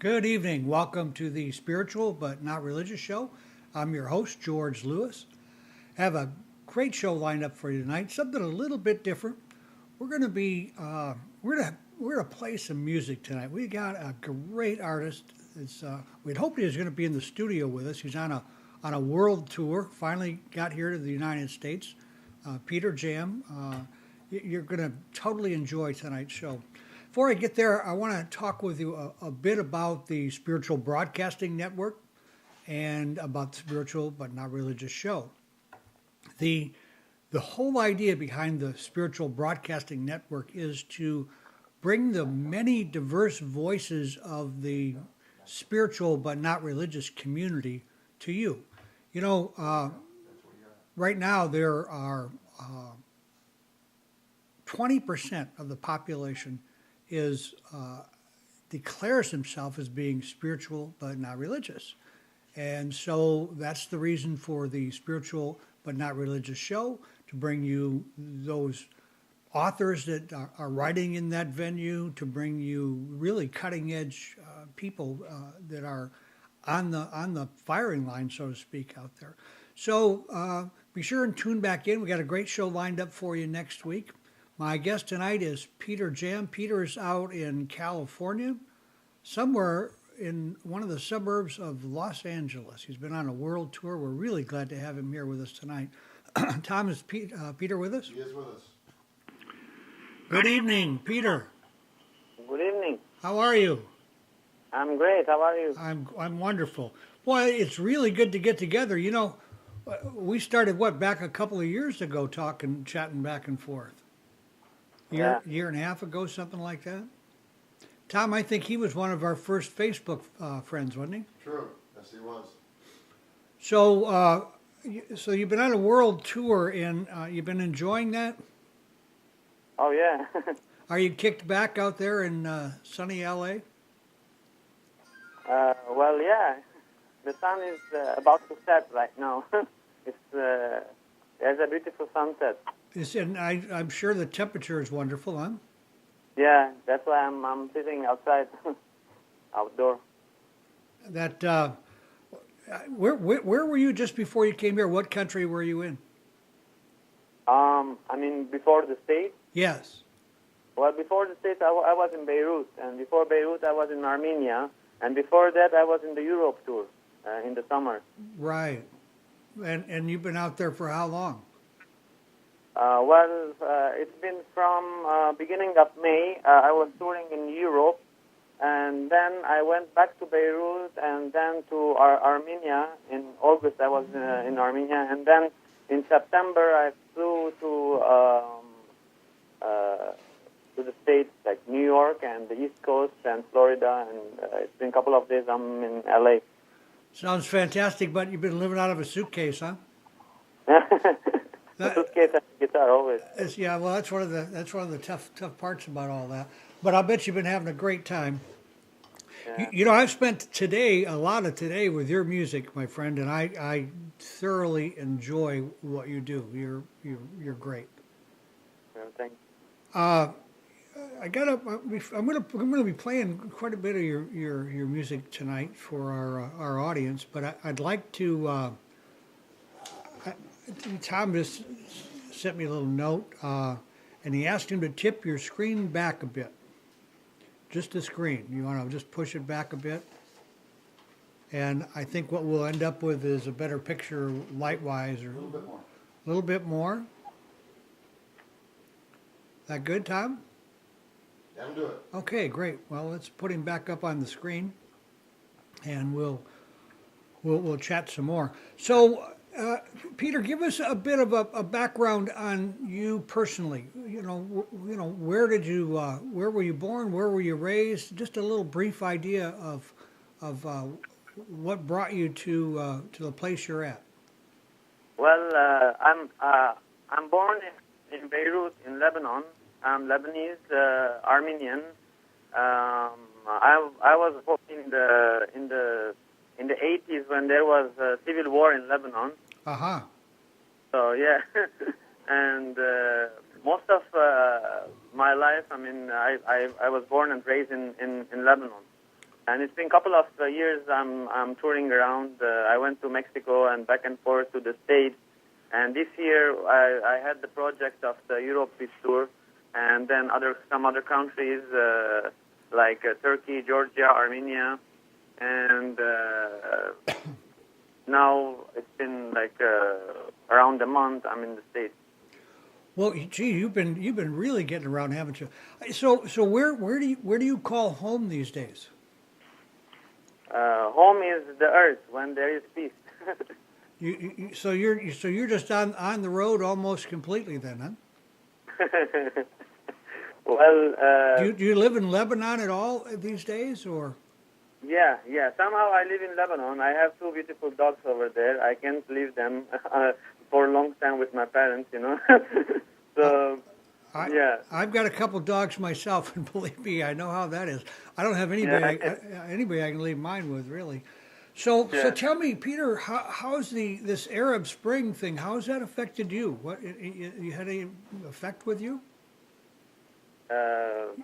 Good evening. Welcome to the Spiritual But Not Religious Show. I'm your host, George Lewis. I have a great show lined up for you tonight. Something a little bit different. We're going to be we're going to play some music tonight. We got a great artist. We'd hoped he was going to be in the studio with us. He's on a world tour. Finally got here to the United States. Peter Jam. You're going to totally enjoy tonight's show. Before I get there, I want to talk with you a bit about the Spiritual Broadcasting Network and about the Spiritual But Not Religious Show. The whole idea behind the Spiritual Broadcasting Network is to bring the many diverse voices of the spiritual but not religious community to you. You know, right now there are 20% of the population declares himself as being spiritual but not religious. And so that's the reason for the Spiritual But Not Religious Show, to bring you those authors that are writing in that venue, to bring you really cutting edge people that are on the firing line, so to speak, out there. So be sure and tune back in. We got a great show lined up for you next week. My guest tonight is Peter Jam. Peter is out in California, somewhere in one of the suburbs of Los Angeles. He's been on a world tour. We're really glad to have him here with us tonight. Tom, is Peter with us? He is with us. Good evening, Peter. Good evening. How are you? I'm great. How are you? I'm wonderful. Boy, it's really good to get together. You know, we started, back a couple of years ago, chatting back and forth. Year and a half ago, something like that. Tom, I think he was one of our first Facebook friends, wasn't he? True. Yes, he was. So, so you've been on a world tour, and you've been enjoying that? Oh, yeah. Are you kicked back out there in sunny LA? Well, yeah. The sun is about to set right now. There's a beautiful sunset. And I'm sure the temperature is wonderful, huh? Yeah, that's why I'm sitting outside, outdoor. Where were you just before you came here? What country were you in? I mean, before the States? Yes. Well, before the States, I was in Beirut, and before Beirut, I was in Armenia, and before that, I was in the Europe tour in the summer. Right. And you've been out there for how long? It's been from beginning of May. I was touring in Europe, and then I went back to Beirut, and then to Armenia. In August, I was in Armenia, and then in September, I flew to the States, like New York and the East Coast and Florida, and it's been a couple of days I'm in LA. Sounds fantastic, but you've been living out of a suitcase, huh? Suitcase and guitar always. Yeah, well, that's one of the tough parts about all that. But I'll bet you've been having a great time. Yeah. You know, I've spent a lot of today with your music, my friend, and I thoroughly enjoy what you do. You're great. Well, thanks. I'm gonna be playing quite a bit of your music tonight for our audience, but I'd like to. Tom just sent me a little note, and he asked him to tip your screen back a bit. Just the screen. You want to just push it back a bit. And I think what we'll end up with is a better picture light-wise. Or a little bit more. That good, Tom? That'll do it. Okay, great. Well, let's put him back up on the screen, and we'll chat some more. So, Peter, give us a bit of a background on you personally. You know, where were you born? Where were you raised? Just a little brief idea of what brought you to the place you're at. Well, I'm born in Beirut, in Lebanon. I'm Lebanese-Armenian. I was born in the 80s when there was a civil war in Lebanon. Uh-huh. So, yeah. And most of my life, I mean, I was born and raised in Lebanon. And it's been a couple of years I'm touring around. I went to Mexico and back and forth to the States. And this year I had the project of the Europe Peace Tour, and then some other countries like Turkey, Georgia, Armenia, and now it's been like around a month I'm in the States. Well, gee, you've been really getting around, haven't you? So where do you call home these days? Home is the earth when there is peace. So you're just on the road almost completely then, huh? Well, Do you live in Lebanon at all these days, or? yeah. Somehow I live in Lebanon. I have two beautiful dogs over there. I can't leave them for a long time with my parents, you know. So, yeah. I've got a couple dogs myself, and believe me, I know how that is. I don't have anybody I can leave mine with, really. So tell me, Peter, how's this Arab Spring thing? How has that affected you? What you had any effect with you?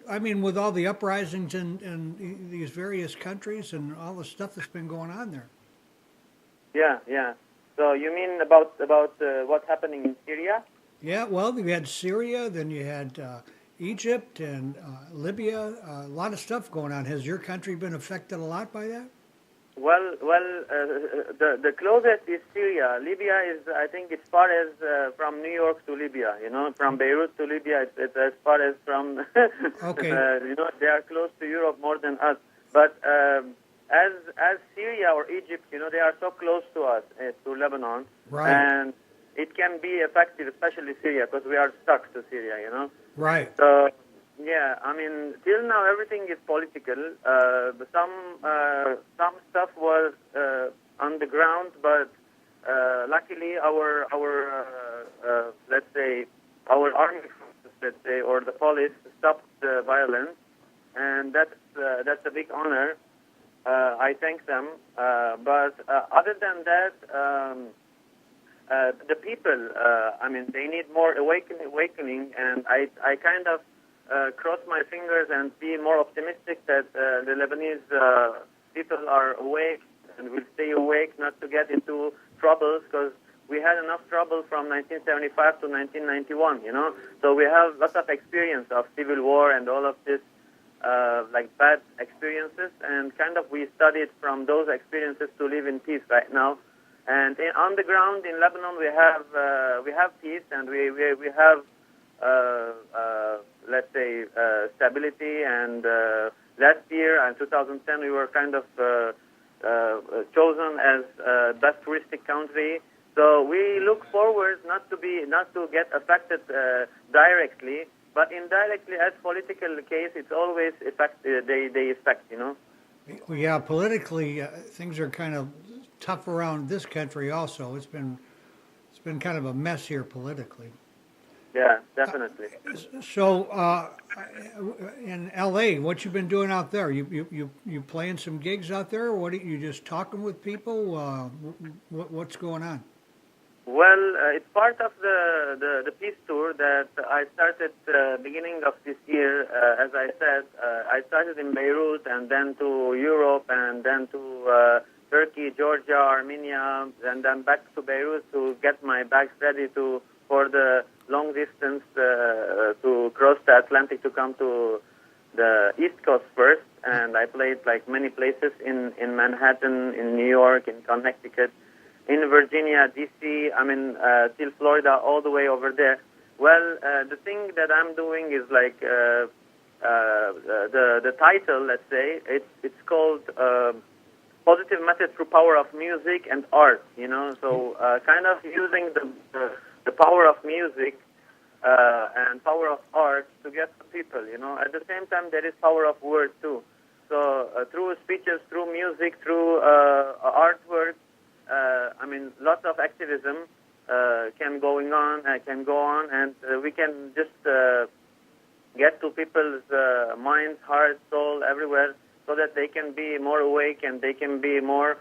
I mean, with all the uprisings in these various countries and all the stuff that's been going on there. Yeah. So you mean about what's happening in Syria? Yeah, well, you had Syria, then you had Egypt and Libya, a lot of stuff going on. Has your country been affected a lot by that? Well, the closest is Syria. Libya is, I think, as far as from New York to Libya. You know, from Beirut to Libya, it's as far as from. Okay. You know, they are close to Europe more than us. But as Syria or Egypt, you know, they are so close to us, to Lebanon, Right. and it can be effective, especially Syria, because we are stuck to Syria. You know. Right. So. Yeah, I mean, till now everything is political. Some stuff was on the ground, but luckily our let's say our army forces, let's say, or the police stopped the violence, and that's a big honor. I thank them. But other than that, the people, I mean, they need more awakening, and I kind of. Cross my fingers and be more optimistic that the Lebanese people are awake and will stay awake, not to get into troubles, because we had enough trouble from 1975 to 1991, you know. So we have lots of experience of civil war and all of this, like bad experiences, and kind of we studied from those experiences to live in peace right now. And on the ground in Lebanon, we have peace, and we have. Let's say, stability. And last year, in 2010, we were kind of chosen as best touristic country. So we look forward not to get affected directly, but indirectly, as political case, it's always they affect, you know. Yeah, politically, things are kind of tough around this country. Also, it's been kind of a mess here politically. Yeah, definitely. So, in L.A., what you been doing out there? You playing some gigs out there? What are you just talking with people? What's going on? Well, it's part of the peace tour that I started beginning of this year. As I said, I started in Beirut and then to Europe and then to Turkey, Georgia, Armenia, and then back to Beirut to get my bags ready for the long distance to cross the Atlantic to come to the East Coast first. And I played like many places in Manhattan, in New York, in Connecticut, in Virginia, D.C., I mean, till Florida, all the way over there. Well, the thing that I'm doing is like the title, let's say, it's called Positive Method Through Power of Music and Art, you know, so kind of using the power of music and power of art to get to people, you know. At the same time, there is power of word, too. So through speeches, through music, through artwork, I mean, lots of activism can go on, and we can just get to people's minds, hearts, soul, everywhere, so that they can be more awake and they can be more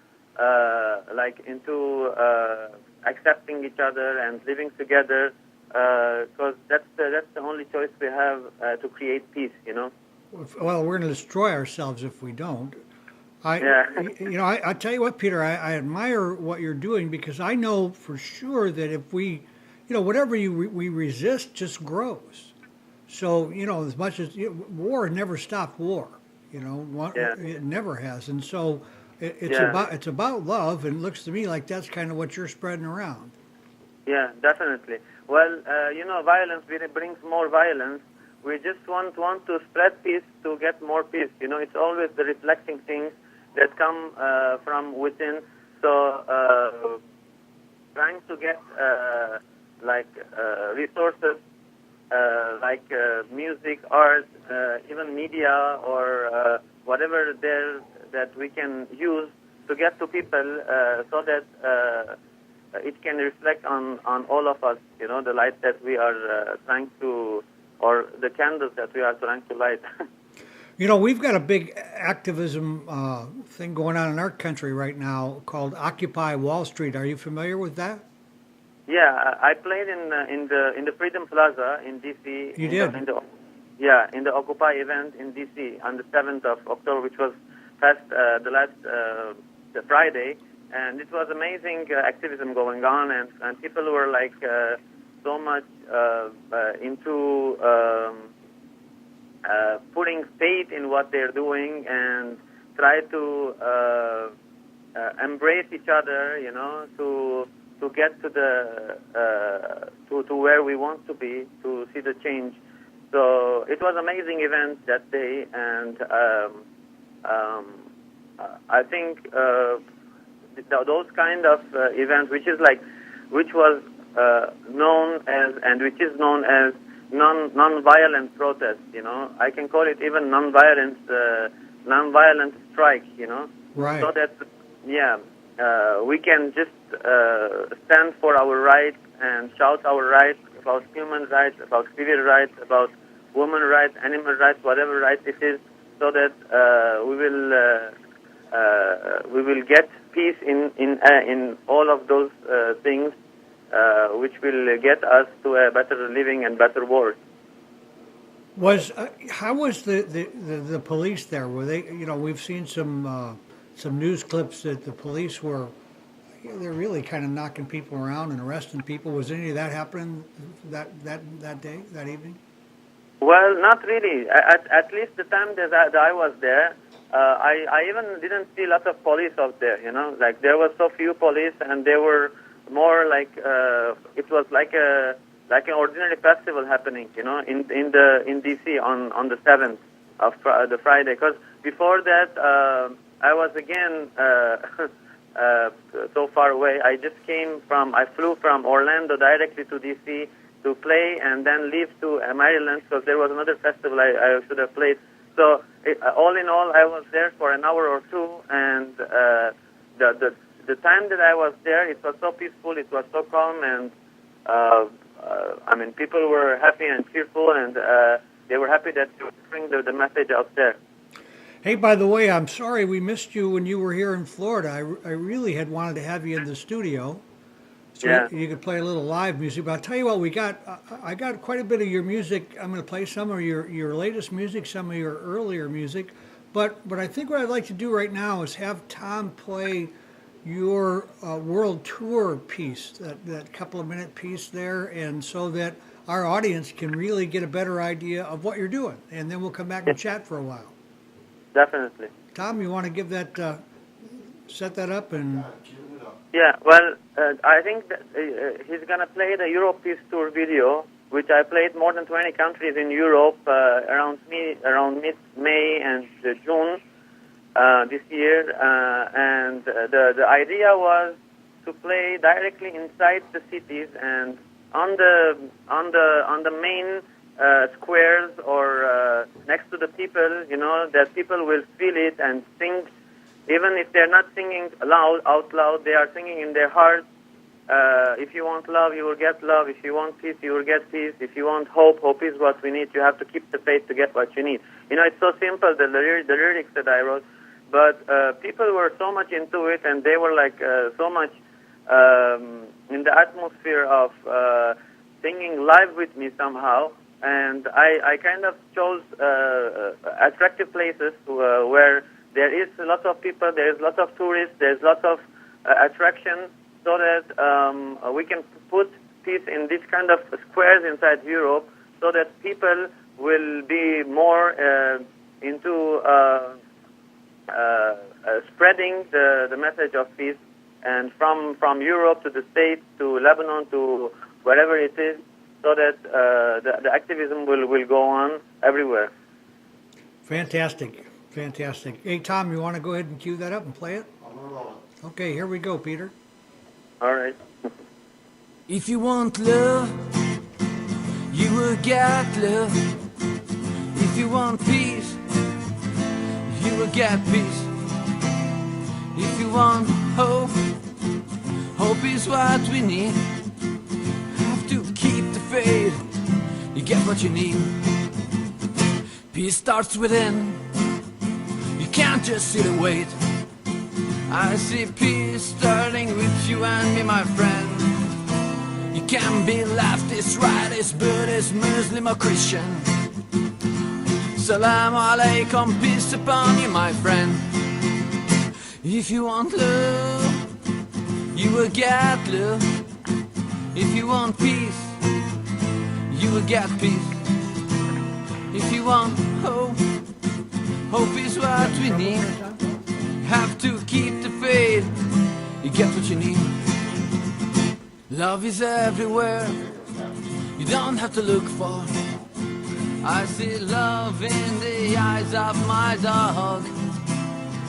like into accepting each other and living together, because that's the only choice we have to create peace, you know. Well, we're going to destroy ourselves if we don't. I tell you what, Peter, I admire what you're doing because I know for sure that if we, whatever we resist just grows. So, as much as war never stopped war, Yeah. it never has. And so Yeah. it's about love. And it looks to me like that's kind of what you're spreading around. Yeah, definitely. Well, violence brings more violence. We just want to spread peace to get more peace. It's always the reflecting things that come from within. So trying to get resources like music, art, even media, or whatever there that we can use to get to people so that it can reflect on all of us, the light that we are trying to, or the candles that we are trying to light. We've got a big activism thing going on in our country right now called Occupy Wall Street. Are you familiar with that? Yeah, I played in the Freedom Plaza in DC. You did? In the Occupy event in DC on the 7th of October, which was past the last the Friday, and it was amazing activism going on, and people were like so much into putting faith in what they're doing and try to embrace each other, to get to the to where we want to be, to see the change. So it was an amazing event that day, and I think those kind of events, which was known as, and which is known as non-violent protest. I can call it even non-violent strike. Right. So that we can just stand for our rights and shout our rights about human rights, about civil rights, about women rights, animal rights, whatever rights it is, so that we will get peace in all of those things, which will get us to a better living and better world. How was the police there? Were they? We've seen some news clips that the police were. They're really kind of knocking people around and arresting people. Was any of that happening that day, that evening? Well, not really. At least the time that I was there, I even didn't see a lot of police out there. Like there was so few police, and they were more like it was like an ordinary festival happening. In DC on the 7th of the Friday. Because before that, I was again. So far away. I flew from Orlando directly to DC to play and then leave to Maryland because there was another festival I should have played. So all in all, I was there for an hour or two, and the time that I was there, it was so peaceful, it was so calm, and people were happy and cheerful, and they were happy that you bring the message out there. Hey, by the way, I'm sorry we missed you when you were here in Florida. I really had wanted to have you in the studio so you could play a little live music. But I'll tell you what, I got quite a bit of your music. I'm going to play some of your latest music, some of your earlier music. But I think what I'd like to do right now is have Tom play your world tour piece, that couple of minute piece there, and so that our audience can really get a better idea of what you're doing. And then we'll come back and chat for a while. Definitely. Tom, you want to give that, set that up and... Yeah, well, I think that he's going to play the Europe Peace Tour video, which I played more than 20 countries in Europe around mid-May and June this year. And the idea was to play directly inside the cities and on the main squares or next to the people, that people will feel it and sing. Even if they're not singing out loud, they are singing in their hearts. If you want love, you will get love. If you want peace, you will get peace. If you want hope, hope is what we need. You have to keep the faith to get what you need. It's so simple, the lyrics that I wrote. But people were so much into it, and they were like so much in the atmosphere of singing live with me somehow. And I kind of chose attractive places where there is a lot of people, there is a lot of tourists, there's lots of attraction, so that we can put peace in these kind of squares inside Europe, so that people will be more into spreading the message of peace, and from Europe to the States to Lebanon to wherever it is, so that the activism will go on everywhere. Fantastic. Fantastic. Hey, Tom, you want to go ahead and cue that up and play it? I'm gonna roll it. Okay, here we go, Peter. All right. If you want love, you will get love. If you want peace, you will get peace. If you want hope, hope is what we need. Have to keep the faith, you get what you need. Peace starts within, you can't just sit and wait. I see peace starting with you and me, my friend. You can be leftist, rightist, Buddhist, Muslim or Christian. Salam alaikum, peace upon you, my friend. If you want love, you will get love. If you want peace, you will get peace. If you want hope, hope is what we need. Have to keep the faith, you get what you need. Love is everywhere, you don't have to look for. I see love in the eyes of my dog.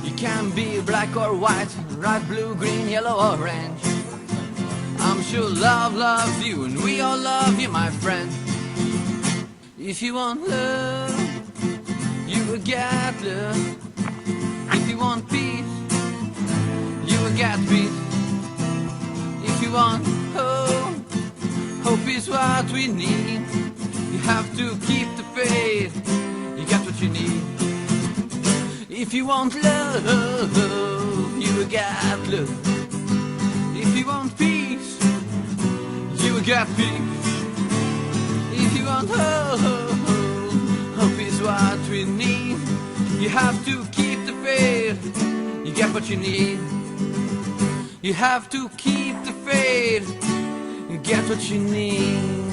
You can be black or white, red, blue, green, yellow, orange. I'm sure love loves you and we all love you, my friend. If you want love, you will get love. If you want peace, you will get peace. If you want hope, hope is what we need. You have to keep the faith, you get what you need. If you want love, you will get love. If you want peace, you will get peace. If you want hope, hope is what we need. You have to keep the faith, you get what you need. You have to keep the faith, you get what you need.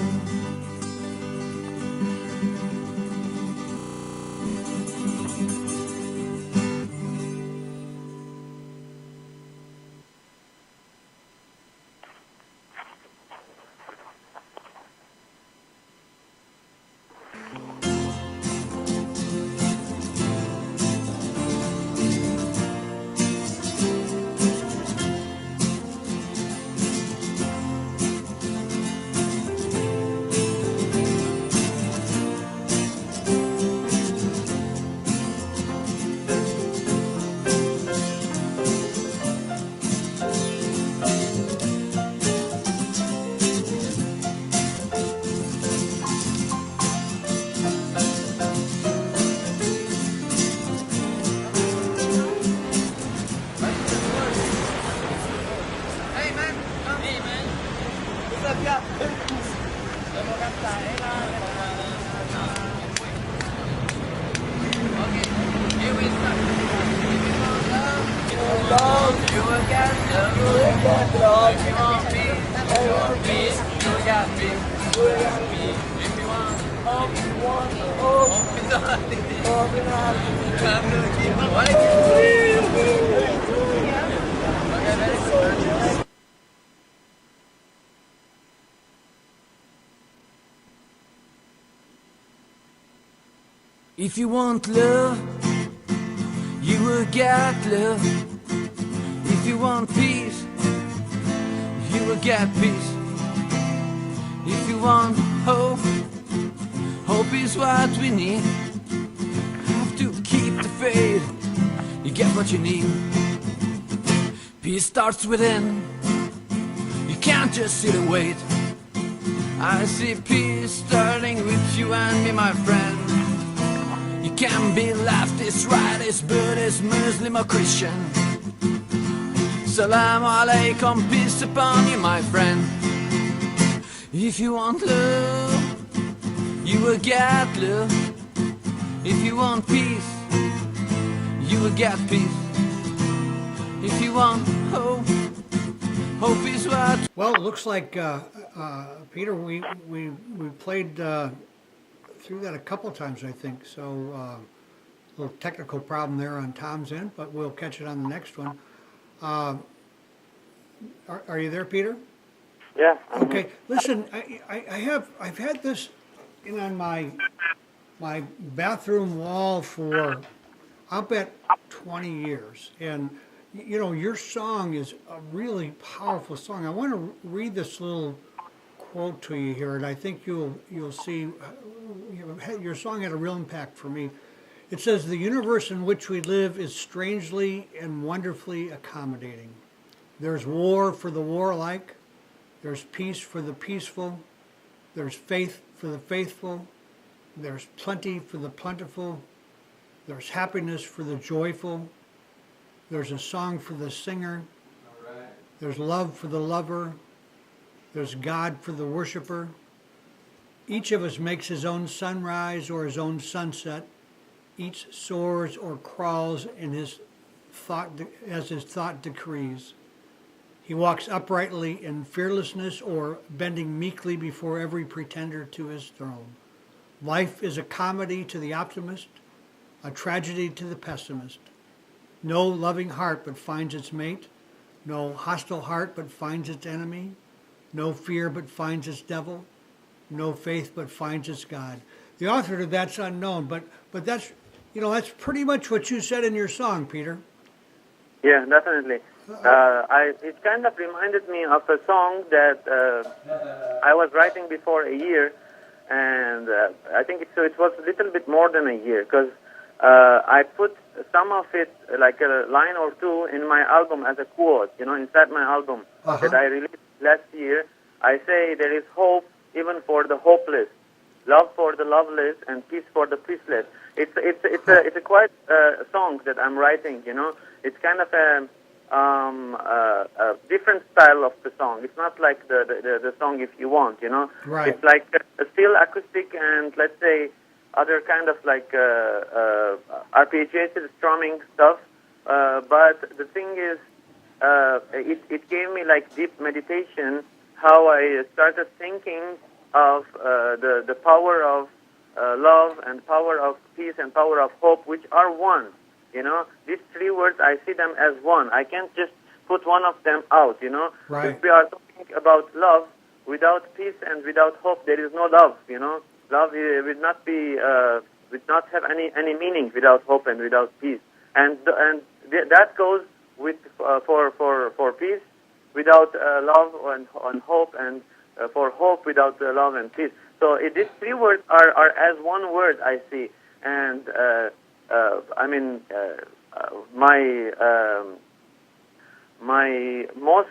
If you want love, you will get love. If you want peace, you will get peace. If you want hope, hope is what we need. Have to keep the faith, you get what you need. Peace starts within, you can't just sit and wait. I see peace starting with you and me, my friend. You can be leftist, rightist, Buddhist, Muslim or Christian. Salam alaikum, peace upon you, my friend. If you want love, you will get love. If you want peace, you will get peace. If you want hope, hope is what. Well, it looks like Peter, we played through that a couple of times, I think. So a little technical problem there on Tom's end, but we'll catch it on the next one. Are you there, Peter? Yeah. Okay. Listen, I've had this in on my bathroom wall for I'll bet 20 years, and you know your song is a really powerful song. I want to read this little quote to you here, and I think you'll see your song had a real impact for me. It says, "The universe in which we live is strangely and wonderfully accommodating. There's war for the warlike. There's peace for the peaceful. There's faith for the faithful. There's plenty for the plentiful. There's happiness for the joyful. There's a song for the singer. There's love for the lover. There's God for the worshiper. Each of us makes his own sunrise or his own sunset. Each soars or crawls in his thought as his thought decrees. He walks uprightly in fearlessness or bending meekly before every pretender to his throne. Life is a comedy to the optimist, a tragedy to the pessimist. No loving heart but finds its mate, no hostile heart but finds its enemy, no fear but finds its devil, no faith but finds its God." The author of that's unknown, but that's that's pretty much what you said in your song, Peter. Yeah, definitely. It kind of reminded me of a song that I was writing before a year, and I think it was a little bit more than a year, because I put some of it, like a line or two, in my album as a quote, inside my album that I released last year. I say there is hope even for the hopeless, love for the loveless, and peace for the peaceless. It's a quite song that I'm writing. It's kind of a different style of the song. It's not like the song If You Want. Right. It's like a still acoustic and, let's say, other kind of like arpeggiated strumming stuff. But the thing is, it gave me like deep meditation. How I started thinking of the power of love and power of peace and power of hope, which are one. These three words, I see them as one. I can't just put one of them out. Right. If we are talking about love, without peace and without hope, there is no love. Love will not be, will not have any meaning without hope and without peace. And that goes with for peace without love and hope, and for hope without love and peace. So these three words are as one word, I see. And my most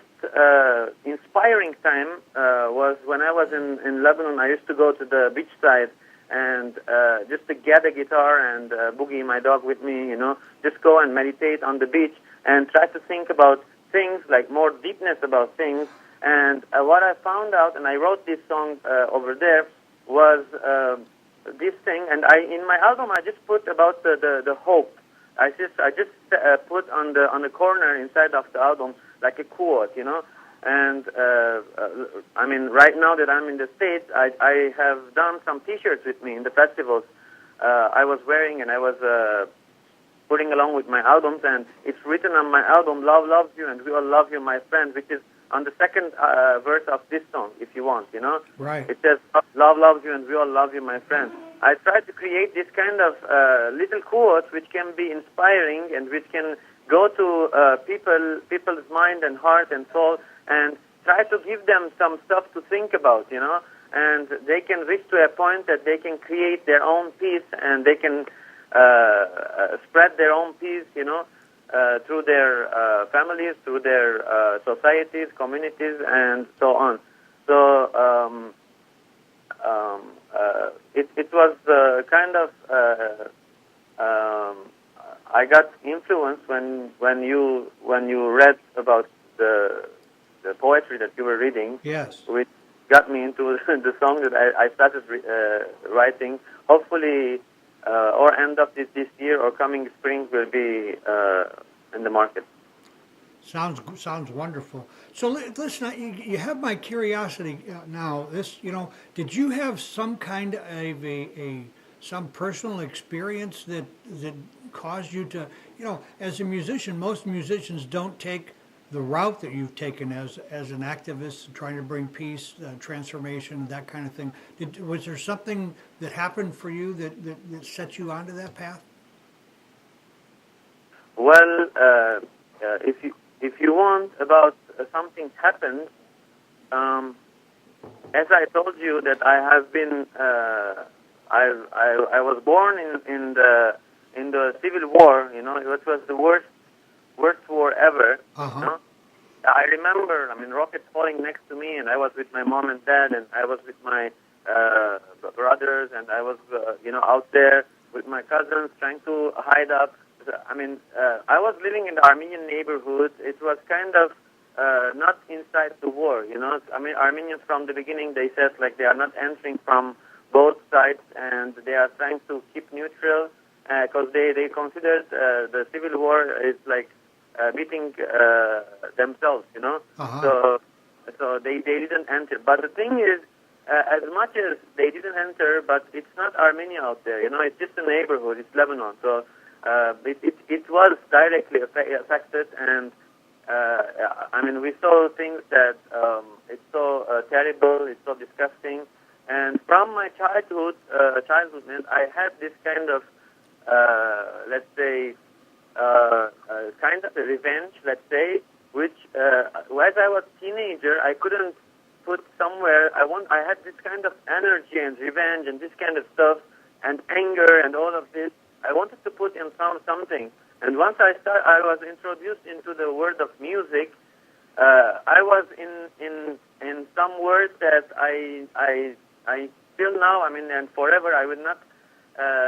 inspiring time was when I was in Lebanon. I used to go to the beach side and just to get a guitar and boogie my dog with me, just go and meditate on the beach and try to think about things, like more deepness about things. And what I found out, and I wrote this song over there, was this thing. And in my album, I just put about the hope. I just put on the corner inside of the album like a quote, And right now that I'm in the States, I have done some T-shirts with me in the festivals. I was wearing, and I was putting along with my albums, and it's written on my album, "Love loves you, and we all love you, my friend," which is on the second verse of this song, If You Want, Right. It says, "Love loves you, and we all love you, my friend." I try to create this kind of little quotes which can be inspiring and which can go to people's mind and heart and soul, and try to give them some stuff to think about, and they can reach to a point that they can create their own peace, and they can spread their own peace, through their families, through their societies, communities, and so on. So it was kind of I got influenced when you read about the poetry that you were reading. Yes. Which got me into the song that I started writing. Hopefully, or end of this year or coming spring will be in the market. Sounds wonderful. So listen, you have my curiosity now. Did you have some kind of some personal experience that caused you to, as a musician, most musicians don't take the route that you've taken as an activist, trying to bring peace, transformation, that kind of thing. Was there something that happened for you that set you onto that path? Well, if you want about something happened, as I told you that I have been, I was born in the Civil War. It was the worst war ever. Uh-huh. I remember, rockets falling next to me, and I was with my mom and dad, and I was with my brothers, and I was, out there with my cousins trying to hide up. I was living in the Armenian neighborhood. It was kind of not inside the war, Armenians from the beginning, they said like they are not entering from both sides, and they are trying to keep neutral because they considered the civil war is like beating themselves, Uh-huh. So they didn't enter. But the thing is, as much as they didn't enter, but it's not Armenia out there, it's just a neighborhood, it's Lebanon. So it was directly affected, and we saw things that it's so terrible, it's so disgusting. And from my childhood, I had this kind of, let's say, kind of a revenge, let's say, which, as I was a teenager, I couldn't put somewhere. I had this kind of energy and revenge and this kind of stuff and anger and all of this. I wanted to put in something. And once I was introduced into the world of music. I was in some words that I still now, and forever, I would not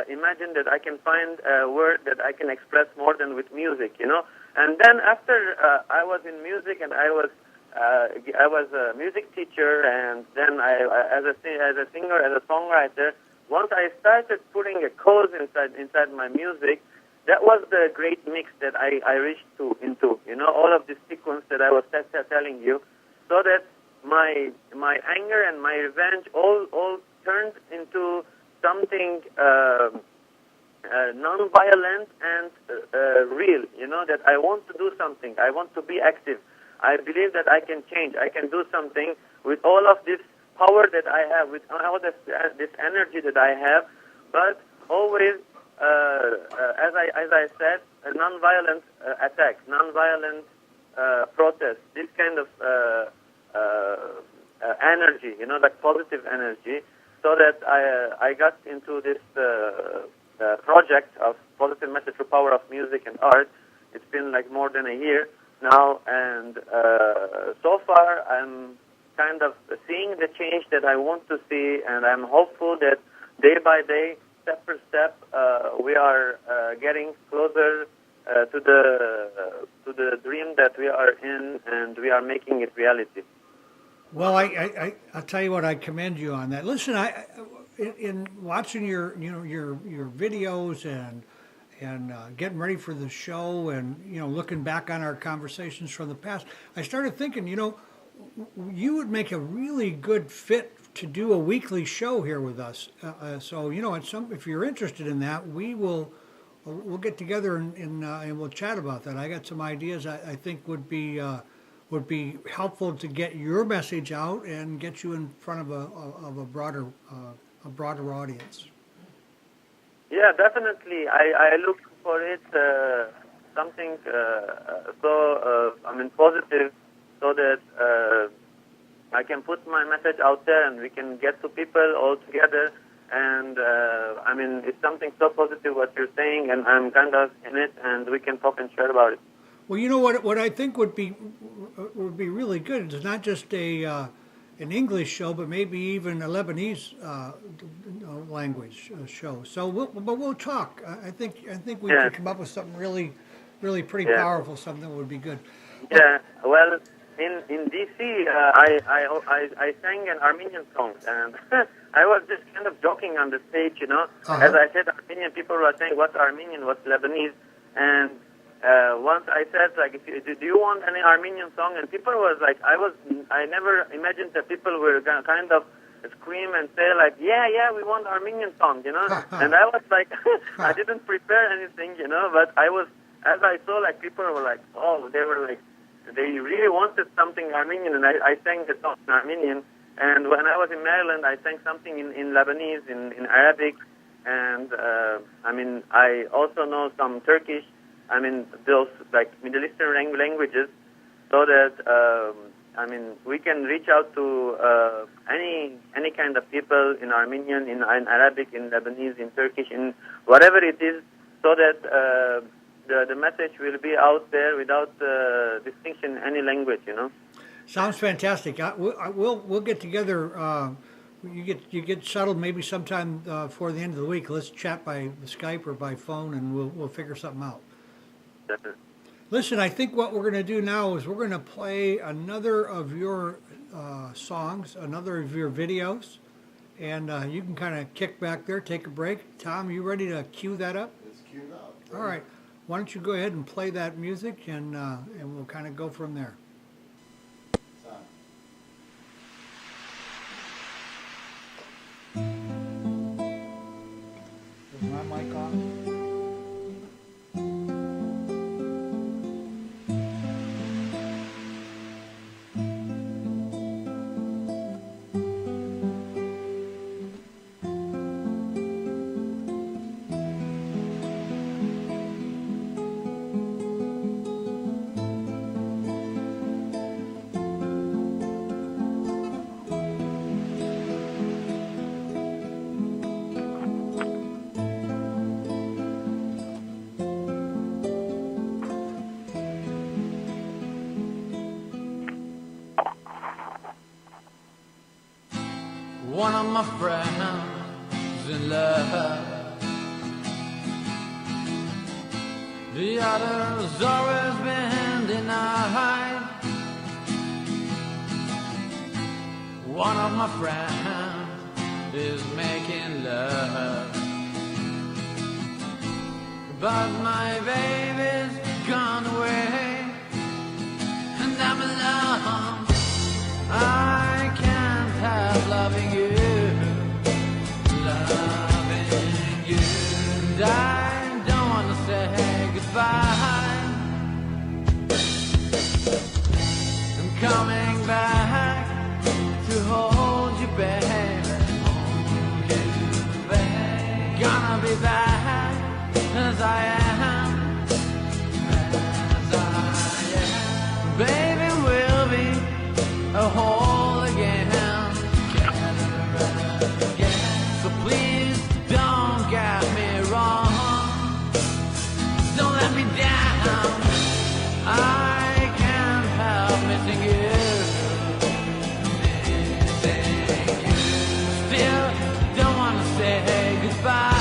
imagine that I can find a word that I can express more than with music, And then after I was in music, and I was a music teacher, and then as a singer, as a songwriter. Once I started putting a cause inside my music, that was the great mix that I reached into. All of this sequence that I was telling you, so that my anger and my revenge all turned into something non-violent and real. That I want to do something. I want to be active. I believe that I can change. I can do something with all of this power that I have, with all this energy that I have, but always, as I said, a non-violent attack, non-violent protest, this kind of energy, like positive energy, so that I got into this project of positive message through power of music and art. It's been like more than a year now, and so far I'm kind of seeing the change that I want to see, and I'm hopeful that day by day, step per step, we are getting closer to the dream that we are in, and we are making it reality. Well, I'll tell you what, I commend you on that. Listen, in watching your videos and getting ready for the show, and looking back on our conversations from the past, I started thinking, you would make a really good fit to do a weekly show here with us. So if you're interested in that, we'll get together and we'll chat about that. I got some ideas I think would be helpful to get your message out and get you in front of a broader audience. Yeah, definitely. I look for it something positive, so that I can put my message out there and we can get to people all together. And it's something so positive what you're saying, and I'm kind of in it, and we can talk and share about it. Well, what I think would be really good is not just an English show, but maybe even a Lebanese language show. So we'll talk. I think we can come up with something really pretty powerful, something that would be good. Yeah, well, in DC, I sang an Armenian song, and I was just kind of joking on the stage, you know. As I said, Armenian people were saying, "What's Armenian? What's Lebanese?" And once I said, like, do you want any Armenian song? And people was like, I never imagined that people were gonna kind of scream and say like, yeah, we want Armenian song, you know. And I was like, I didn't prepare anything, you know, but as I saw, like, people were like, oh, they were like, they really wanted something Armenian, and I sang the song in Armenian. And when I was in Maryland, I sang something in Lebanese, in Arabic, and I mean, I also know some Turkish. I mean, those like Middle Eastern languages, so that I mean, we can reach out to any kind of people in Armenian, in Arabic, in Lebanese, in Turkish, in whatever it is, so that the message will be out there without distinction in any language, you know. Sounds fantastic. We'll get together. You get settled maybe sometime before the end of the week. Let's chat by Skype or by phone, and we'll figure something out. Definitely. Listen, I think what we're going to do now is we're going to play another of your songs, another of your videos, and you can kind of kick back there, take a break. Tom, you ready to cue that up? It's queued up. All right. Why don't you go ahead and play that music, and we'll kind of go from there. Is my mic on? One of my friends in love, the other's always been denied. One of my friends is making love, but my baby's gone away, and I'm alone. I can't help loving you, and I don't want to say goodbye. I'm coming back to hold you, baby. Gonna be back as I am, baby, will be a whole again. So please don't get me wrong, don't let me down. I can't help missing you, still don't want to say goodbye.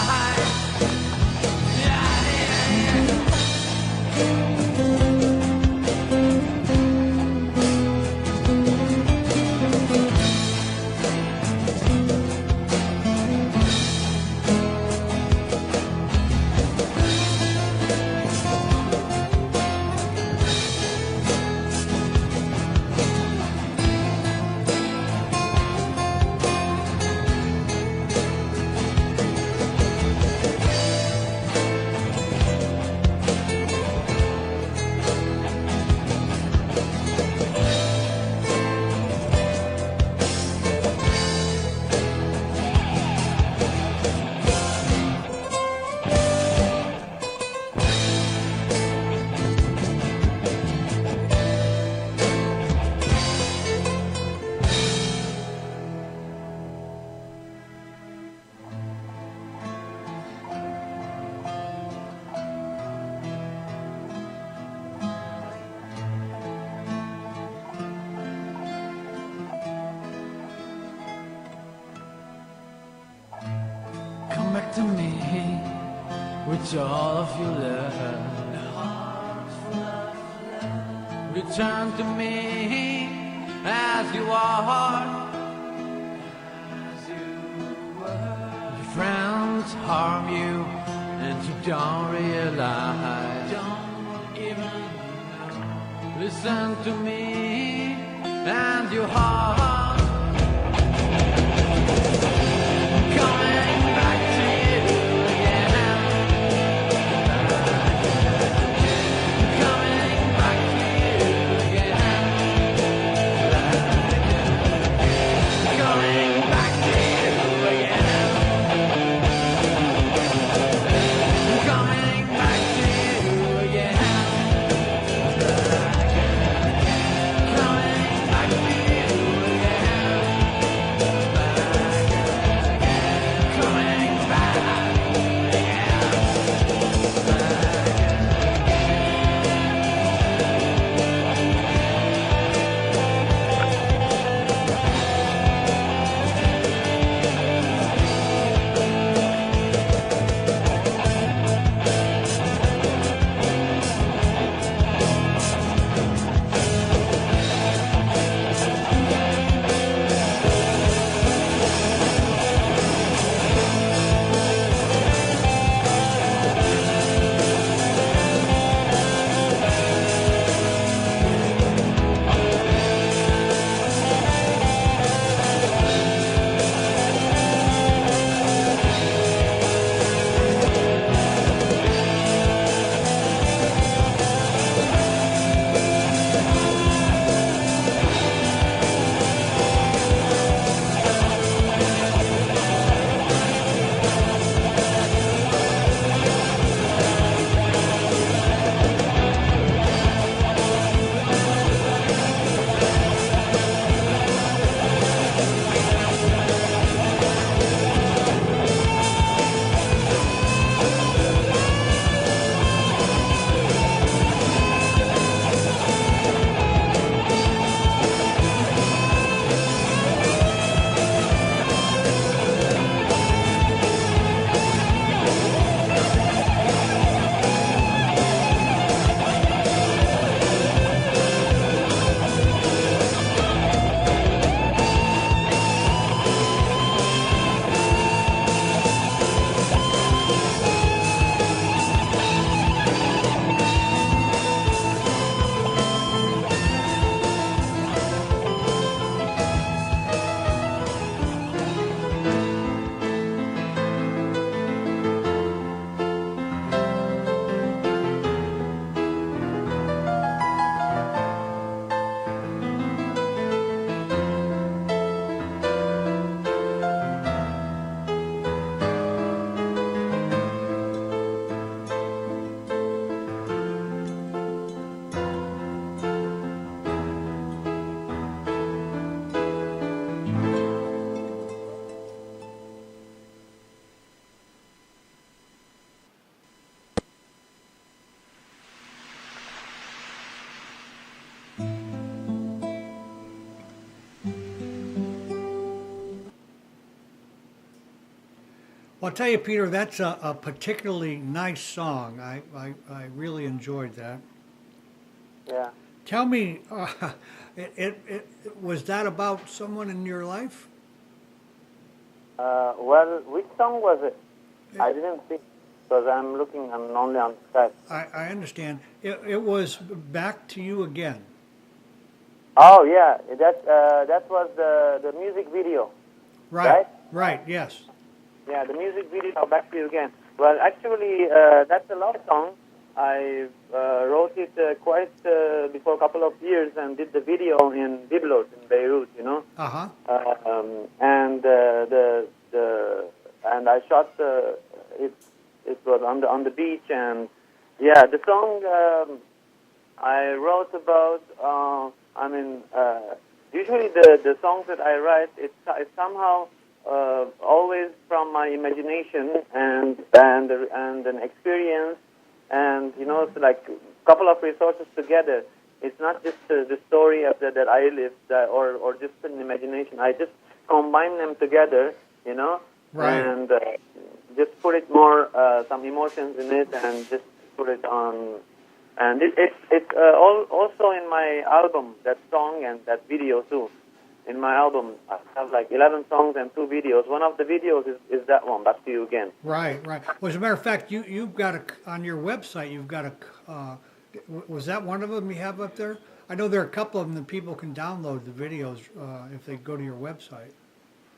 Come back to me with all of your love. Return to me as you are. Your friends harm you and you don't realize. Don't even know. Listen to me and your heart. Coming back to you again. Coming back to you again. Coming back to you again. Coming back to you again. Coming back to you again. Coming back. Well, I'll tell you, Peter, that's a particularly nice song. I really enjoyed that. Yeah. Tell me, was that about someone in your life? Well, which song was it? I didn't see because I'm only on Skype. I understand. It was Back to You Again. Oh yeah, that was the music video. Right? Right, yes. Yeah, the music video, Back to You Again. Well, actually, that's a love song. I wrote it quite before a couple of years and did the video in Beirut, in Beirut, you know. Uh-huh. And I shot it. It was on the beach, and yeah, the song I wrote about. Usually the songs that I write, it's somehow always from my imagination and an experience, and you know, it's like a couple of resources together. It's not just the story of that I lived or just an imagination. I just combine them together, you know, right. And just put it more some emotions in it, and just put it on And it's also in my album, that song and that video too. In my album, I have like 11 songs and 2 videos. One of the videos is that one, Back to You Again. Right. Well, as a matter of fact, you've got on your website, you've got was that one of them you have up there? I know there are a couple of them that people can download the videos if they go to your website.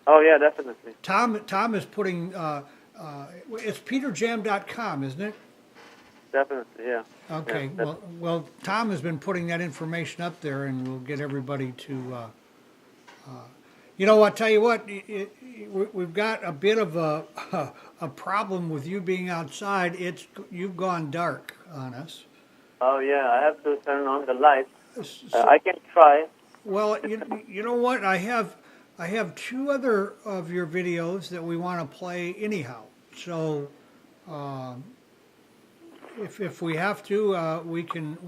Oh, yeah, definitely. Tom is putting, it's peterjam.com, isn't it? Definitely, yeah. Okay, Yeah, well, Tom has been putting that information up there, and we'll get everybody to, you know, I'll tell you what, we've got a bit of a problem with you being outside. You've gone dark on us. Oh, yeah, I have to turn on the lights. I can try. Well, you know what, I have 2 other of your videos that we want to play anyhow. So, if we have to, we can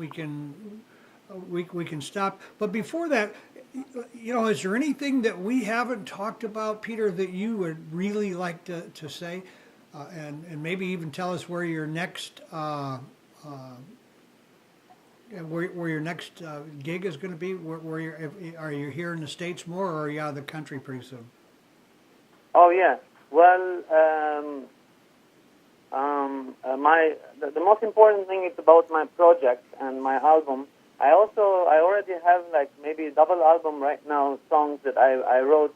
stop. But before that, you know, is there anything that we haven't talked about, Peter, that you would really like to say, and maybe even tell us where your next where your next gig is going to be? Are you here in the States more, or are you out of the country pretty soon? Oh, yeah. Well, the most important thing is about my project and my album. I already have like maybe a double album right now, songs that I wrote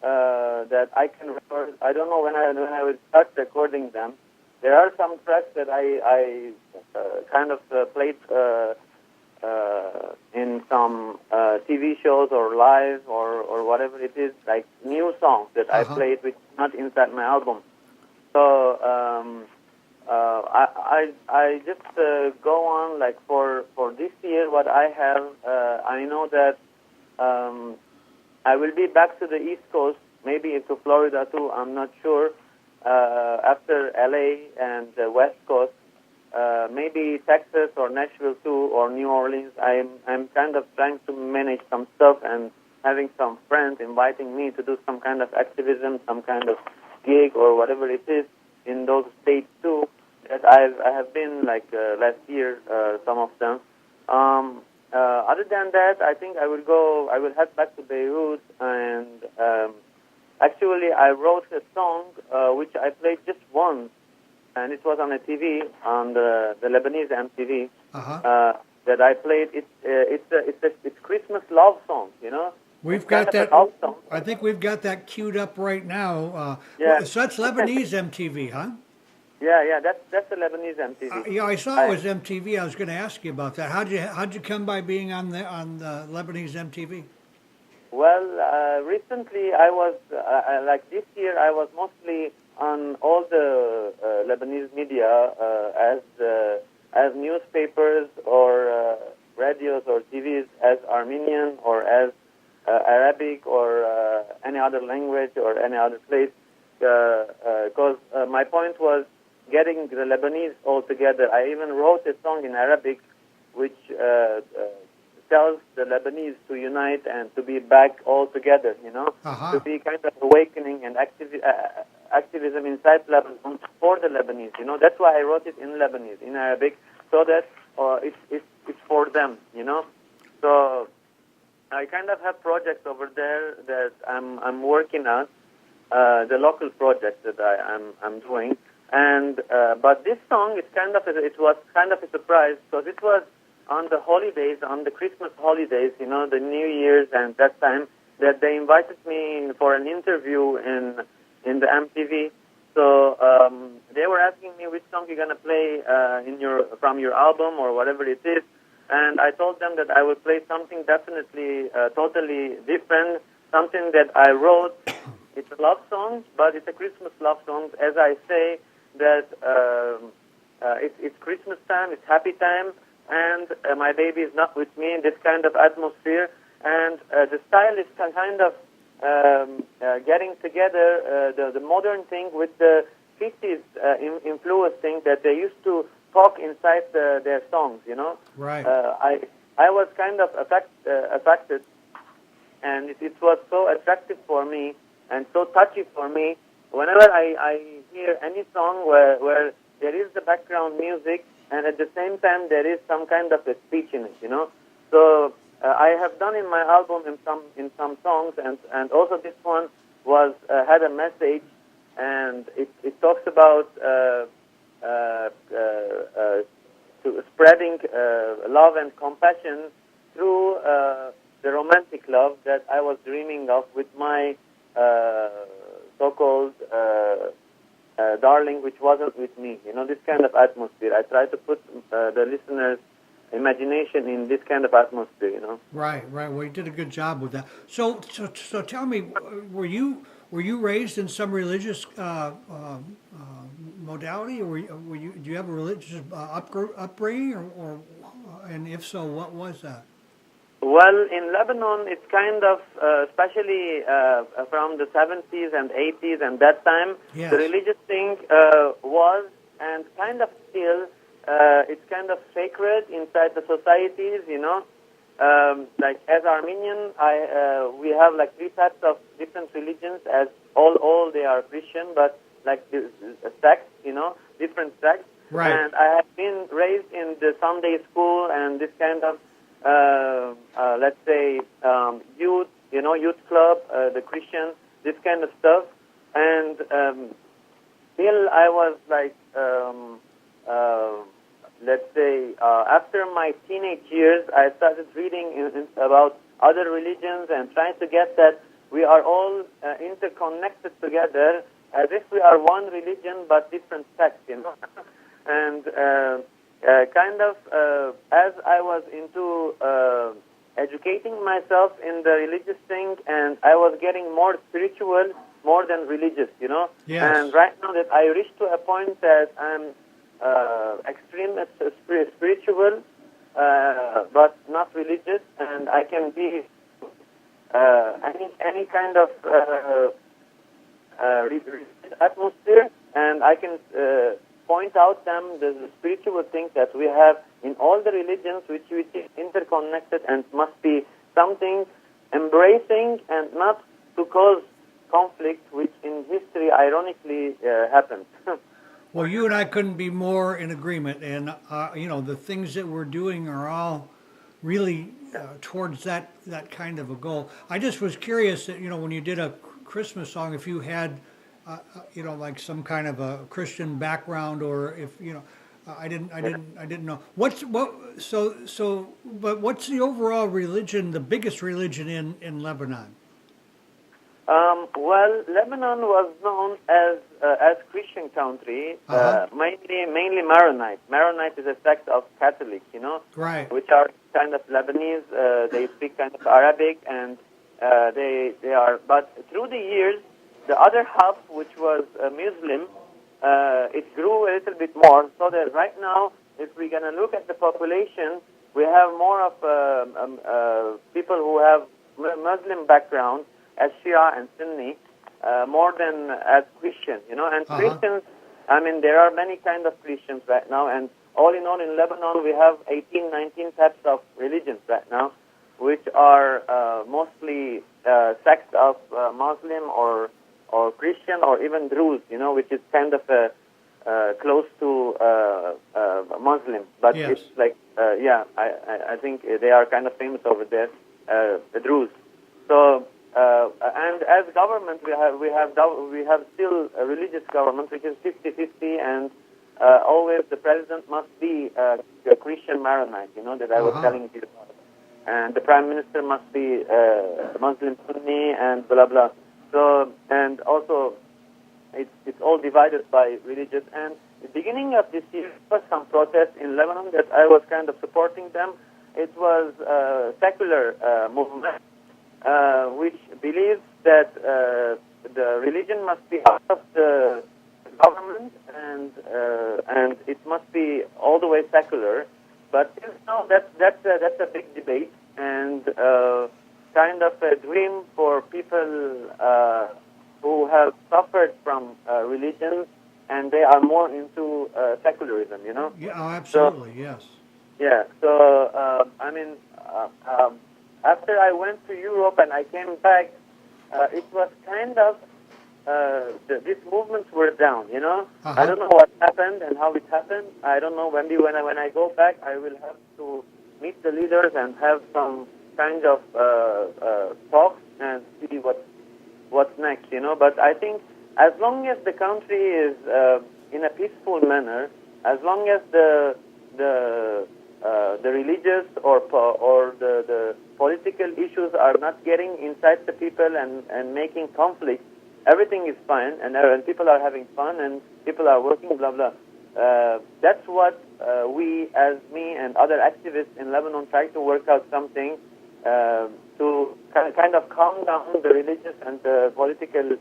that I can record. I don't know when I will start recording them. There are some tracks that I kind of played in some TV shows or live or whatever it is, like new songs that I played which is not inside my album. So I just go on like for this year. What I have, I know that I will be back to the East Coast, maybe to Florida too. I'm not sure. After LA and the West Coast, maybe Texas or Nashville too, or New Orleans. I'm kind of trying to manage some stuff and having some friends inviting me to do some kind of activism, some kind of gig or whatever it is in those states too. That I have been like last year, some of them. Other than that, I think I will head back to Beirut, and actually I wrote a song which I played just once, and it was on a TV, on the Lebanese MTV, that I played. It's Christmas love song, you know. We've got that. I think we've got that queued up right now. Yeah. So that's Lebanese MTV, huh? Yeah, that's the Lebanese MTV. Yeah, I saw it was MTV. I was going to ask you about that. How'd you come by being on the Lebanese MTV? Well, recently I was like this year I was mostly on all the Lebanese media as newspapers or radios or TVs as Armenian or as Arabic or any other language or any other place. Because my point was getting the Lebanese all together. I even wrote a song in Arabic which tells the Lebanese to unite and to be back all together, you know, to be kind of awakening and activism inside Lebanon for the Lebanese, you know. That's why I wrote it in Lebanese, in Arabic, so that it's for them, you know. So I kind of have projects over there that I'm working on, the local projects that I'm doing. And but this song it was kind of a surprise because it was on the holidays, on the Christmas holidays, you know, the New Year's and that time that they invited me for an interview in the MTV. So they were asking me which song you're gonna play from your album or whatever it is, and I told them that I will play something definitely totally different, something that I wrote. It's a love song, but it's a Christmas love song. As I say, that it's Christmas time, it's happy time, and my baby is not with me in this kind of atmosphere. And the style is kind of getting together the modern thing with the 50s influence thing that they used to talk inside their songs, you know. Right. I was kind of affected, and it was so attractive for me and so touchy for me. Whenever I hear any song where there is the background music and at the same time there is some kind of a speech in it, So I have done in my album in some songs, and also this one was had a message, and it talks about spreading love and compassion through the romantic love that I was dreaming of with my so-called darling, which wasn't with me. This kind of atmosphere. I try to put the listener's imagination in this kind of atmosphere. Right. Well, you did a good job with that. So tell me, were you raised in some religious modality, or do you have a religious upbringing, or and if so, what was that? Well, in Lebanon, it's kind of, especially from the 70s and 80s and that time, Yes. the religious thing was, and kind of still, it's kind of sacred inside the societies, Like as Armenian, we have like 3 types of different religions, as all they are Christian, but like the sects, different sects. Right. And I have been raised in the Sunday school and this kind of let's say, youth, youth club, the Christian, this kind of stuff. And till I was like, let's say, after my teenage years, I started reading about other religions and trying to get that we are all interconnected together as if we are one religion but different sects, And kind of, as I was into educating myself in the religious thing, and I was getting more spiritual, more than religious, Yes. And right now that I reached to a point that I'm extreme spiritual, but not religious, and I can be any kind of atmosphere, and I can point out them the spiritual things that we have in all the religions, which is interconnected and must be something embracing and not to cause conflict, which in history ironically happened. Well, you and I couldn't be more in agreement, and the things that we're doing are all really towards that kind of a goal. I just was curious that when you did a Christmas song, if you had like some kind of a Christian background, or if I didn't know but what's the overall religion, the biggest religion in Lebanon? Well, Lebanon was known as Christian country, mainly Maronite. Maronite is a sect of Catholics, Right. which are kind of Lebanese. They speak kind of Arabic, and they are. But through the years, the other half, which was Muslim, it grew a little bit more. So that right now, if we're gonna look at the population, we have more of people who have Muslim background as Shia and Sunni, more than as Christian, And Christians, I mean, there are many kind of Christians right now, and all in all, in Lebanon, we have 18, 19 types of religions right now, which are mostly sects of Muslim or Christian or even Druze, which is kind of close to Muslim. But Yes. it's like, I think they are kind of famous over there, the Druze. So, and as government, we have still a religious government, which is 50-50, and always the president must be a Christian Maronite, that I was telling you about. And the prime minister must be Muslim Sunni and blah blah. So, and also it's all divided by religious. And the beginning of this year was some protests in Lebanon that I was kind of supporting them. It was a secular movement which believes that the religion must be out of the government and it must be all the way secular. But that's a big debate and kind of a dream for people who have suffered from religion, and they are more into secularism, Yeah, oh, absolutely, So, yes. yeah. So I mean, after I went to Europe and I came back, it was kind of these movements were down. Uh-huh. I don't know what happened and how it happened. I don't know. When I go back, I will have to meet the leaders and have some kind of talks and see what's next. But I think as long as the country is in a peaceful manner, as long as the religious or the political issues are not getting inside the people and making conflict, everything is fine, and people are having fun, and people are working, blah, blah. That's what we, as me and other activists in Lebanon, try to work out something to kind of calm down the religious and the political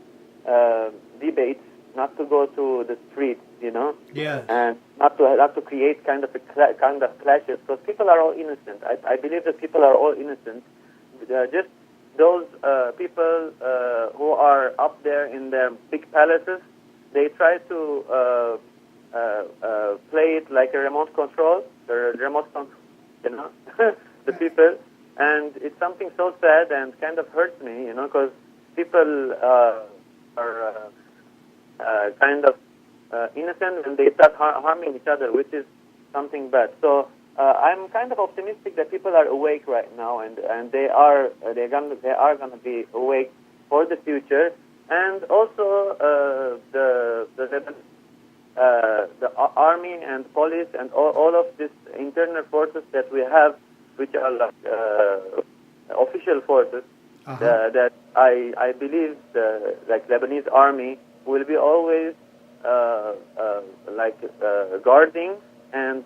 debates, not to go to the streets, Yes. and not to create kind of clashes, because people are all innocent. I believe that people are all innocent. Just those people who are up there in their big palaces, they try to play it like a remote control, the people, and it's something so sad and kind of hurts me, because people are kind of innocent and they start harming each other, which is something bad. So I'm kind of optimistic that people are awake right now, and they are gonna be awake for the future, and also the army and police and all of these internal forces that we have, which are like official forces, Uh-huh. that I believe like Lebanese army will be always guarding and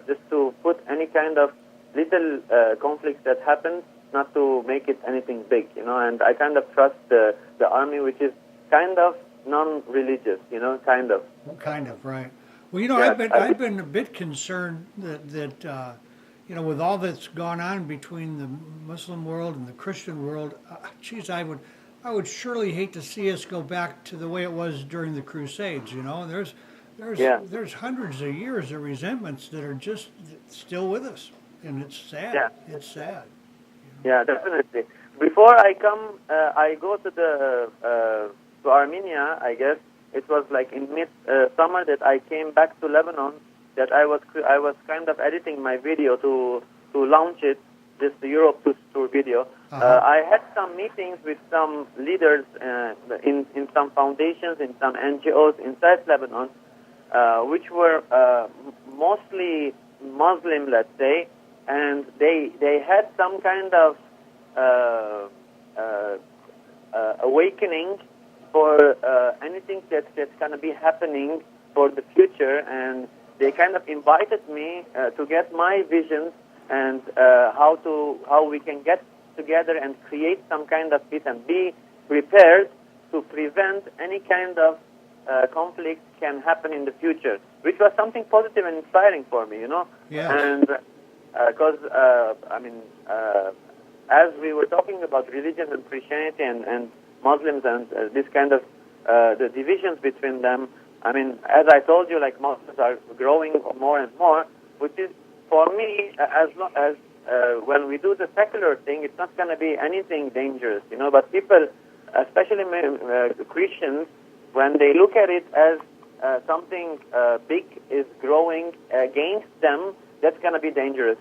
just to put any kind of little conflicts that happen, not to make it anything big, and I kind of trust the army, which is kind of non-religious, kind of. Kind of, right. Well, Yeah, I've been a bit concerned that with all that's gone on between the Muslim world and the Christian world, geez, I would surely hate to see us go back to the way it was during the Crusades. There's hundreds of years of resentments that are just still with us, and it's sad. Yeah. It's sad. Yeah, definitely. Before I come, I go to Armenia. I guess it was like in mid summer that I came back to Lebanon. That I was kind of editing my video to launch it, this Europe tour video. Uh-huh. I had some meetings with some leaders in some foundations, in some NGOs inside Lebanon, which were mostly Muslim, let's say, and they had some kind of awakening for anything that's going to be happening for the future, and they kind of invited me to get my visions and how we can get together and create some kind of peace and be prepared to prevent any kind of conflict can happen in the future, which was something positive and inspiring for me, Yes. And because as we were talking about religion and Christianity and Muslims and this kind of the divisions between them, as I told you, like Muslims are growing more and more, which is for me, as long as when we do the secular thing, it's not going to be anything dangerous, But people, especially Christians, when they look at it as something big is growing against them, that's going to be dangerous,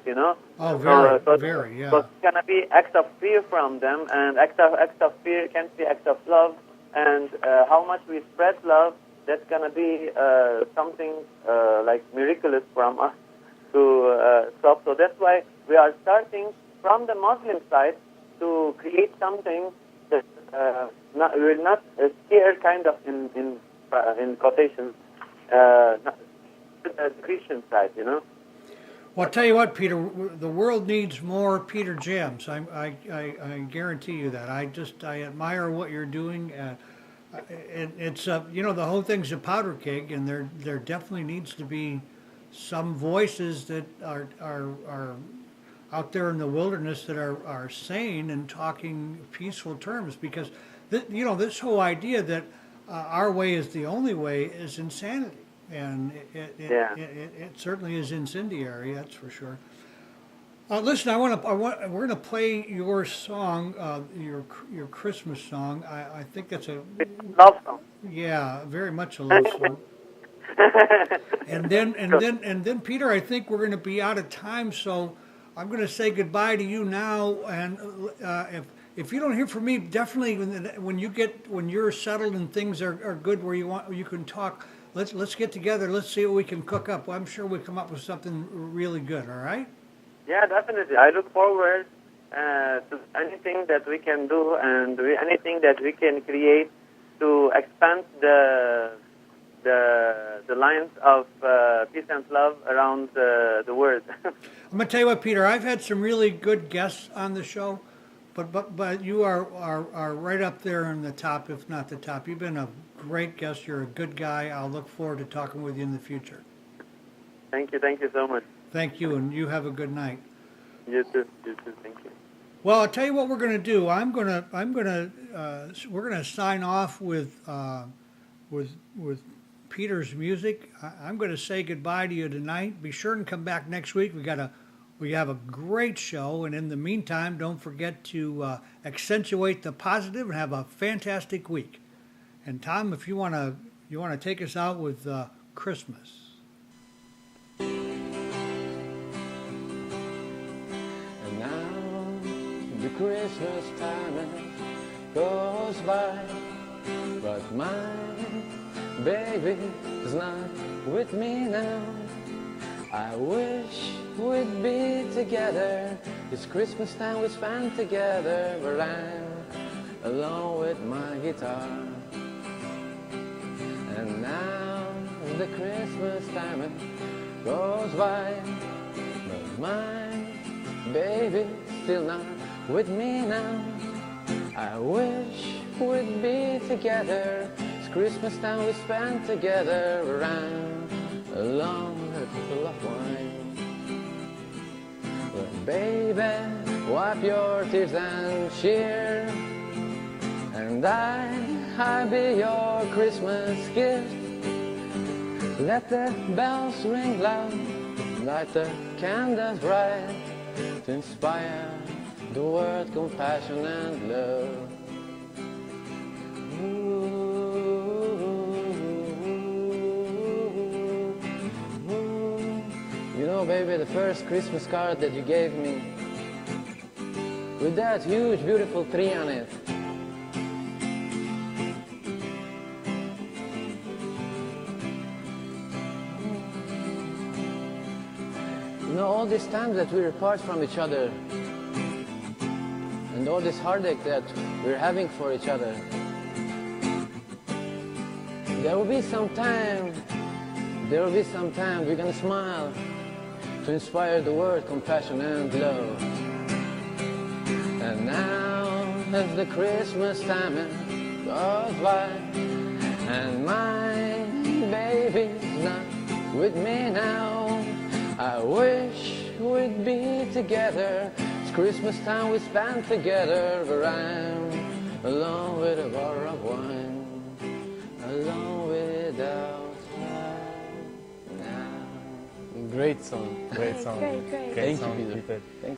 Oh, very, So very, yeah. So it's going to be acts of fear from them, and acts of fear can be acts of love, and how much we spread love, that's going to be something like miraculous from us to stop. So that's why we are starting from the Muslim side to create something that will not scare, kind of in quotations, the Christian side, Well, I'll tell you what, Peter, the world needs more Peter Jams. I guarantee you that. I admire what you're doing. It's the whole thing's a powder keg, and there definitely needs to be some voices that are out there in the wilderness that are sane and talking peaceful terms, because this whole idea that our way is the only way is insanity. And it certainly is incendiary, that's for sure. Listen, we're going to play your song, your Christmas song. I think that's Love song. yeah, very much a love song. And then Peter, I think we're going to be out of time, so I'm going to say goodbye to you now. And if you don't hear from me, definitely when you're settled and things are good where you can talk. Let's get together. Let's see what we can cook up. I'm sure we'll come up with something really good. All right. Yeah, definitely. I look forward to anything that we can do and anything that we can create to expand the lines of peace and love around the world. I'm gonna tell you what, Peter. I've had some really good guests on the show, but you are right up there in the top, if not the top. You've been a great guest. You're a good guy. I'll look forward to talking with you in the future. Thank you so much. Thank you, and you have a good night. You too, thank you. Well, I'll tell you what we're going to do. We're going to sign off with Peter's music. I'm going to say goodbye to you tonight. Be sure and come back next week. We have a great show, and in the meantime, don't forget to accentuate the positive and have a fantastic week. And Tom, if you want to take us out with Christmas. The Christmas time goes by, but my baby is not with me now. I wish we'd be together. This Christmas time we spend together, but I'm alone with my guitar. And now the Christmas time goes by, but my baby still not with me now. I wish we'd be together. It's Christmas time we spend together around along with the loved one. Well, baby, wipe your tears and cheer, and I'll be your Christmas gift. Let the bells ring loud, light the candles bright, to inspire the word compassion and love. You know, baby, the first Christmas card that you gave me, with that huge, beautiful tree on it, you know, all this time that we were apart from each other, and all this heartache that we're having for each other, there will be some time we're gonna smile to inspire the word compassion and love. And now as the Christmas time goes by, and my baby's not with me now, I wish we'd be together. It's Christmas time we spend together around, alone with a bar of wine, alone without love now. Great song, great song. Great. Great Thank you, song, Peter. Peter.